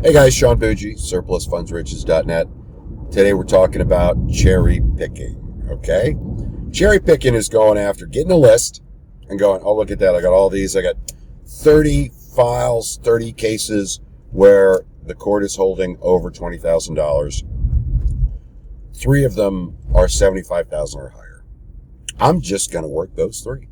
Hey guys, Sean Bougie, surplusfundsriches.net. Today we're talking about cherry picking, okay? Cherry picking is going after getting a list and going, oh, look at that. I got all these. I got 30 files, 30 cases where the court is holding over $20,000. 3 of them are $75,000 or higher. I'm just going to work those 3.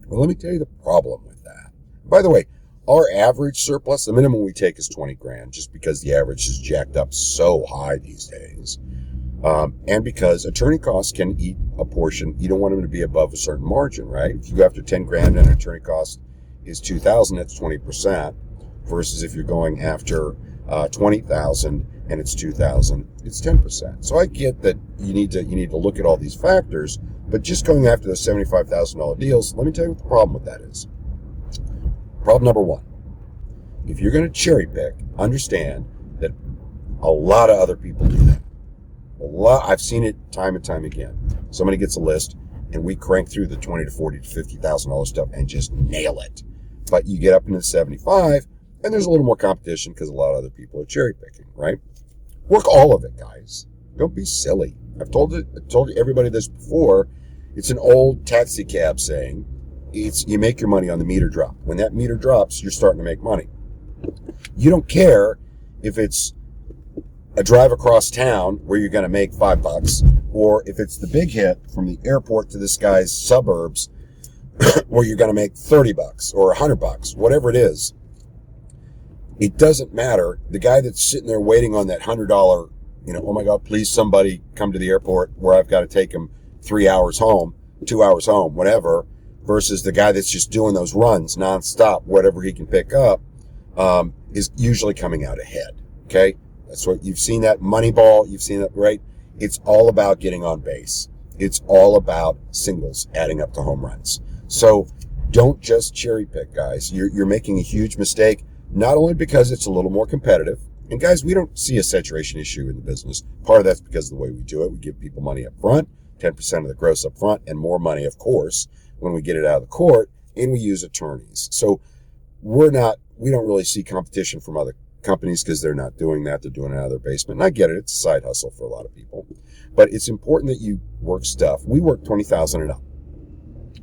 Well, let me tell you the problem with that. By the way, our average surplus, the minimum we take is 20 grand, just because the average is jacked up so high these days. And because attorney costs can eat a portion. You don't want them to be above a certain margin, right? If you go after 10 grand and an attorney cost is 2,000, that's 20%. Versus if you're going after 20,000 and it's 2,000, it's 10%. So I get that you need to look at all these factors, but just going after those $75,000 deals, let me tell you what the problem with that is. Problem number 1, if you're going to cherry pick, understand that a lot of other people do that. I've seen it time and time again. Somebody gets a list and we crank through the $20 to $40 to $50,000 stuff and just nail it. But you get up into the 75 and there's a little more competition because a lot of other people are cherry picking, right? Work all of it, guys. Don't be silly. I've told everybody this before. It's an old taxi cab saying. You make your money on the meter drop. When that meter drops, you're starting to make money. You don't care if it's a drive across town where you're going to make $5, or if it's the big hit from the airport to this guy's suburbs where you're going to make $30 or $100, whatever it is. It doesn't matter. The guy that's sitting there waiting on that $100, oh my God, please somebody come to the airport where I've got to take him 3 hours home, 2 hours home, whatever. Versus the guy that's just doing those runs nonstop, whatever he can pick up, is usually coming out ahead. Okay? That's what you've seen, that Moneyball. You've seen that, right? It's all about getting on base. It's all about singles adding up to home runs. So don't just cherry pick, guys. You're making a huge mistake, not only because it's a little more competitive. And guys, we don't see a saturation issue in the business. Part of that's because of the way we do it. We give people money up front, 10% of the gross up front, and more money, of course, when we get it out of the court, and we use attorneys. So we don't really see competition from other companies because they're not doing that. They're doing it out of their basement. And I get it. It's a side hustle for a lot of people. But it's important that you work stuff. We work 20,000 and up.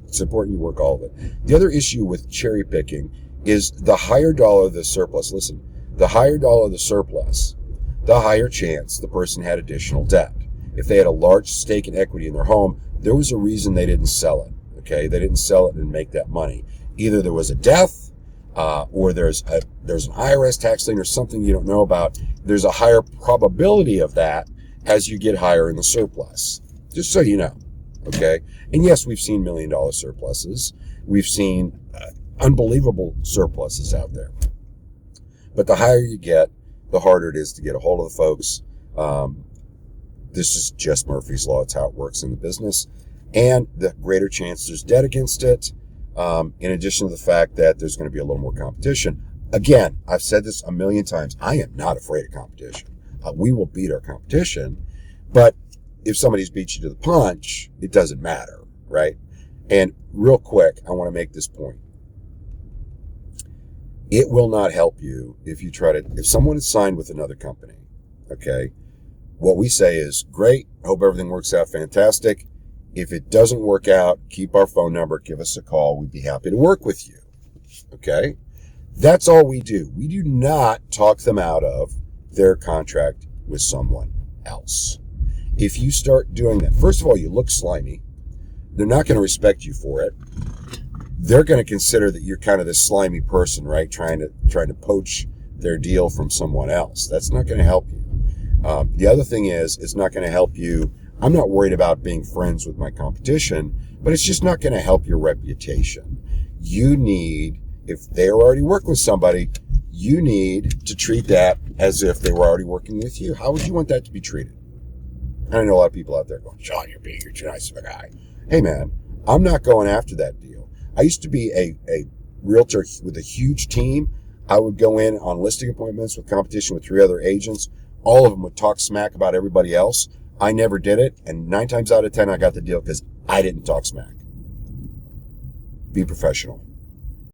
It's important you work all of it. The other issue with cherry picking is the higher dollar the surplus. Listen, the higher dollar the surplus, the higher chance the person had additional debt. If they had a large stake in equity in their home, there was a reason they didn't sell it. Okay, they didn't sell it and make that money. Either there was a death, or there's an IRS tax lien or something you don't know about. There's a higher probability of that as you get higher in the surplus. Just so you know. Okay, and yes, we've seen $1 million surpluses. We've seen unbelievable surpluses out there. But the higher you get, the harder it is to get a hold of the folks. This is just Murphy's Law. It's how it works in the business. And the greater chance there's debt against it, in addition to the fact that there's going to be a little more competition. Again, I've said this a million times. I am not afraid of competition. We will beat our competition. But if somebody's beat you to the punch, it doesn't matter, right? And real quick, I want to make this point. It will not help you if someone is signed with another company, okay? What we say is, great, hope everything works out fantastic. If it doesn't work out, keep our phone number, give us a call. We'd be happy to work with you. Okay? That's all we do. We do not talk them out of their contract with someone else. If you start doing that, first of all, you look slimy. They're not going to respect you for it. They're going to consider that you're kind of this slimy person, right? Trying to poach their deal from someone else. That's not going to help you. The other thing is, it's not going to help you. I'm not worried about being friends with my competition, but it's just not going to help your reputation. If they're already working with somebody, you need to treat that as if they were already working with you. How would you want that to be treated? And I know a lot of people out there going, Sean, you're too nice of a guy. Hey man, I'm not going after that deal. I used to be a realtor with a huge team. I would go in on listing appointments with competition with 3 other agents. All of them would talk smack about everybody else. I never did it, and 9 times out of 10, I got the deal because I didn't talk smack. Be professional.